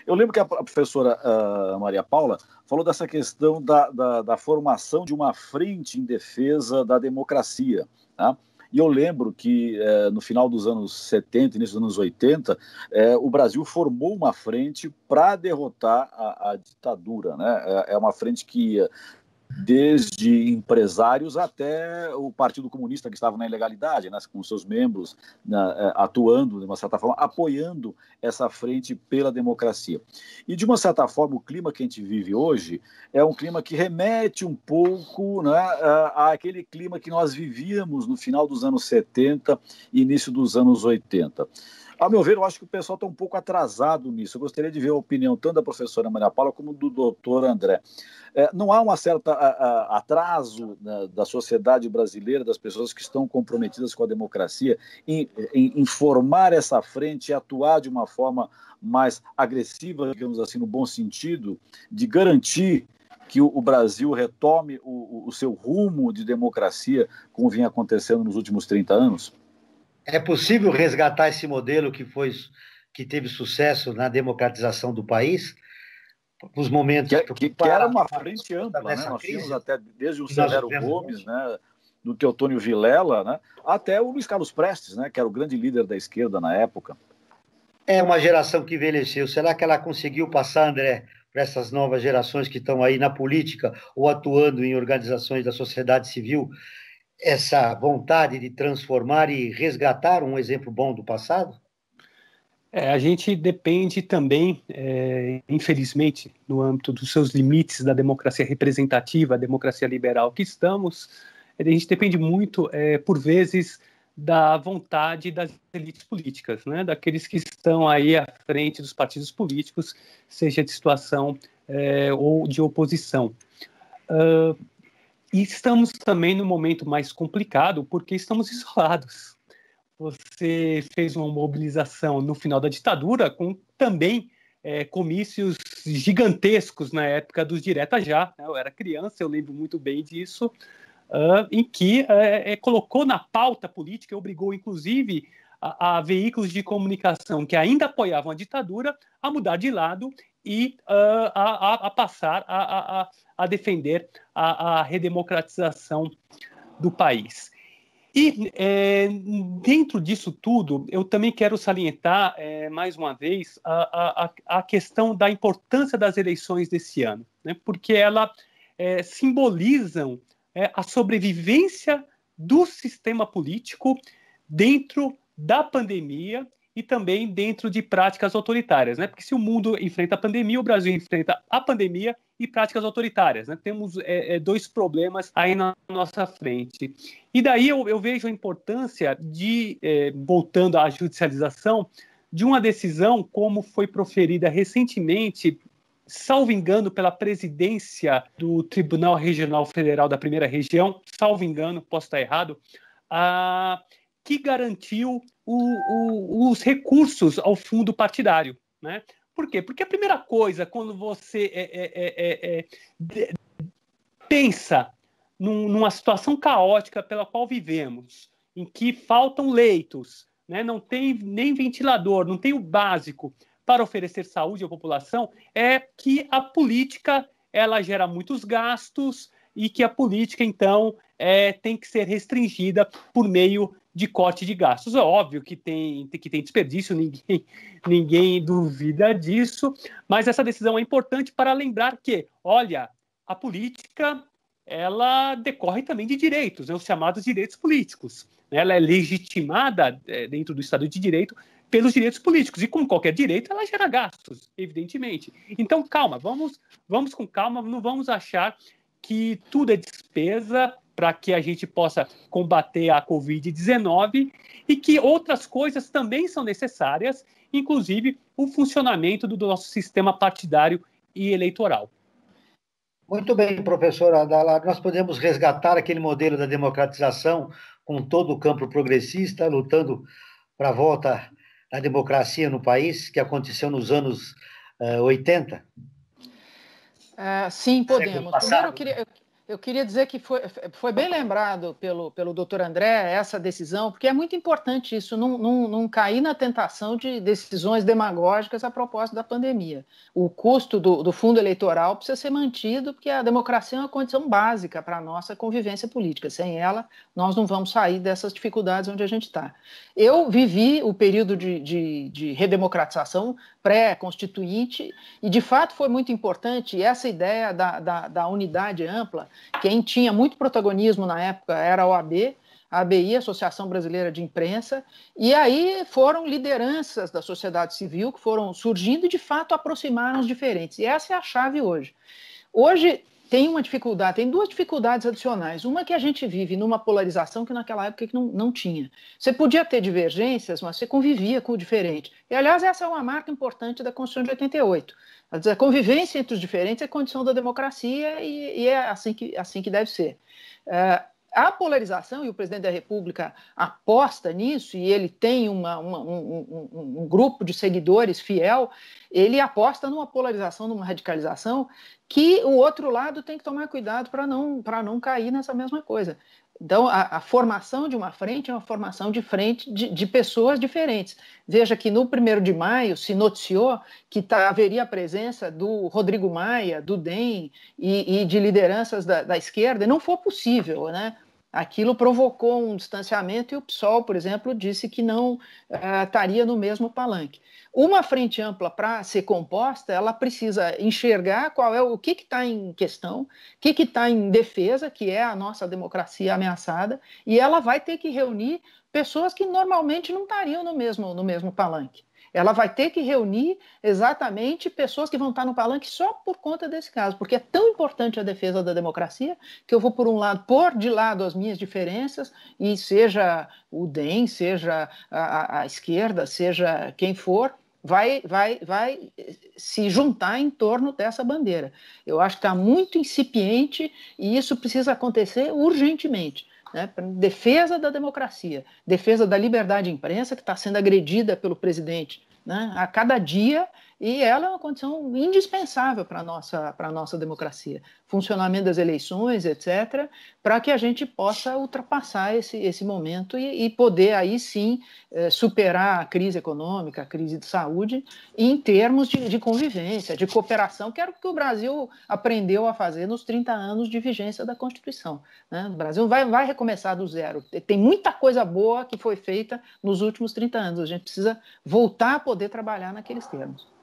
Eu lembro que a professora Maria Paula falou dessa questão da formação de uma frente em defesa da democracia, tá? E eu lembro que no final dos anos 70, início dos anos 80, o Brasil formou uma frente para derrotar a ditadura, né? É uma frente que ia desde empresários até o Partido Comunista, que estava na ilegalidade, né, com seus membros, né, atuando, de uma certa forma, apoiando essa frente pela democracia. E, de uma certa forma, o clima que a gente vive hoje é um clima que remete um pouco, né, àquele clima que nós vivíamos no final dos anos 70 e início dos anos 80. A meu ver, eu acho que o pessoal está um pouco atrasado nisso. Eu gostaria de ver a opinião tanto da professora Maria Paula como do doutor André. Não há um certo atraso, né, da sociedade brasileira, das pessoas que estão comprometidas com a democracia, em formar essa frente e atuar de uma forma mais agressiva, digamos assim, no bom sentido, de garantir que o Brasil retome o seu rumo de democracia, como vinha acontecendo nos últimos 30 anos? É possível resgatar esse modelo que teve sucesso na democratização do país? Os momentos que era uma frente ampla, né? Nós tínhamos até desde o Severo Gomes, né, do Teotônio Vilela, né, até o Luiz Carlos Prestes, né, que era o grande líder da esquerda na época. É uma geração que envelheceu. Será que ela conseguiu passar, André, para essas novas gerações que estão aí na política ou atuando em organizações da sociedade civil, essa vontade de transformar e resgatar um exemplo bom do passado? A gente depende também, infelizmente, no âmbito dos seus limites da democracia representativa, a democracia liberal que estamos, a gente depende muito, por vezes, da vontade das elites políticas, né? Daqueles que estão aí à frente dos partidos políticos, seja de situação ou de oposição. E estamos também no momento mais complicado porque estamos isolados. Você fez uma mobilização no final da ditadura com também comícios gigantescos na época dos Direta Já. Né? Eu era criança, eu lembro muito bem disso, em que colocou na pauta política, obrigou inclusive a veículos de comunicação que ainda apoiavam a ditadura a mudar de lado e a passar a defender a redemocratização do país. E dentro disso tudo, eu também quero salientar, mais uma vez, a questão da importância das eleições desse ano, né? Porque elas simbolizam a sobrevivência do sistema político dentro da pandemia e também dentro de práticas autoritárias, né? Porque se o mundo enfrenta a pandemia, o Brasil enfrenta a pandemia e práticas autoritárias, né? Temos dois problemas aí na nossa frente. E daí eu vejo a importância de, voltando à judicialização, de uma decisão como foi proferida recentemente, salvo engano, pela presidência do Tribunal Regional Federal da Primeira Região, salvo engano, posso estar errado, que garantiu os recursos ao fundo partidário, né? Por quê? Porque a primeira coisa, quando você pensa numa situação caótica pela qual vivemos, em que faltam leitos, né? Não tem nem ventilador, não tem o básico para oferecer saúde à população, é que a política ela gera muitos gastos e que a política, então, tem que ser restringida por meio de corte de gastos. É óbvio que tem desperdício, ninguém duvida disso, mas essa decisão é importante para lembrar que, olha, a política ela decorre também de direitos, né, os chamados direitos políticos. Ela é legitimada dentro do Estado de Direito pelos direitos políticos, e como qualquer direito, ela gera gastos, evidentemente. Então, calma, vamos com calma, não vamos achar que tudo é despesa para que a gente possa combater a Covid-19 e que outras coisas também são necessárias, inclusive o funcionamento do nosso sistema partidário e eleitoral. Muito bem, professora Adala, nós podemos resgatar aquele modelo da democratização com todo o campo progressista, lutando para a volta da democracia no país, que aconteceu nos anos 80? Sim, podemos. Primeiro, Eu queria dizer que foi bem lembrado pelo doutor André essa decisão, porque é muito importante isso, não cair na tentação de decisões demagógicas a propósito da pandemia. O custo do fundo eleitoral precisa ser mantido, porque a democracia é uma condição básica para a nossa convivência política. Sem ela, nós não vamos sair dessas dificuldades onde a gente está. Eu vivi o período de redemocratização pré-constituinte e, de fato, foi muito importante essa ideia da unidade ampla. Quem tinha muito protagonismo na época era a OAB, a ABI, Associação Brasileira de Imprensa, e aí foram lideranças da sociedade civil que foram surgindo e, de fato, aproximaram os diferentes. E essa é a chave hoje. Hoje tem uma dificuldade, tem duas dificuldades adicionais. Uma que a gente vive numa polarização que naquela época não tinha. Você podia ter divergências, mas você convivia com o diferente. E, aliás, essa é uma marca importante da Constituição de 88. A convivência entre os diferentes é condição da democracia e é assim que deve ser. A polarização, e o presidente da República aposta nisso, e ele tem um grupo de seguidores fiel, ele aposta numa polarização, numa radicalização, que o outro lado tem que tomar cuidado para não cair nessa mesma coisa. Então, a formação de uma frente é uma formação de frente de pessoas diferentes. Veja que no 1º de maio se noticiou que haveria a presença do Rodrigo Maia, do DEM e de lideranças da esquerda, e não foi possível, né? Aquilo provocou um distanciamento e o PSOL, por exemplo, disse que não estaria no mesmo palanque. Uma frente ampla, para ser composta, ela precisa enxergar o que está em questão, o que está em defesa, que é a nossa democracia ameaçada, e ela vai ter que reunir pessoas que normalmente não estariam no mesmo palanque. Ela vai ter que reunir exatamente pessoas que vão estar no palanque só por conta desse caso, porque é tão importante a defesa da democracia que eu vou, por um lado, pôr de lado as minhas diferenças, e seja o DEM, seja a esquerda, seja quem for, vai se juntar em torno dessa bandeira. Eu acho que está muito incipiente e isso precisa acontecer urgentemente. Né, defesa da democracia, defesa da liberdade de imprensa, que está sendo agredida pelo presidente, né, a cada dia, e ela é uma condição indispensável para a nossa democracia. Funcionamento das eleições, etc., para que a gente possa ultrapassar esse momento e poder, aí sim, superar a crise econômica, a crise de saúde, em termos de convivência, de cooperação, que era o que o Brasil aprendeu a fazer nos 30 anos de vigência da Constituição. Né? O Brasil vai recomeçar do zero. Tem muita coisa boa que foi feita nos últimos 30 anos. A gente precisa voltar a poder trabalhar naqueles termos.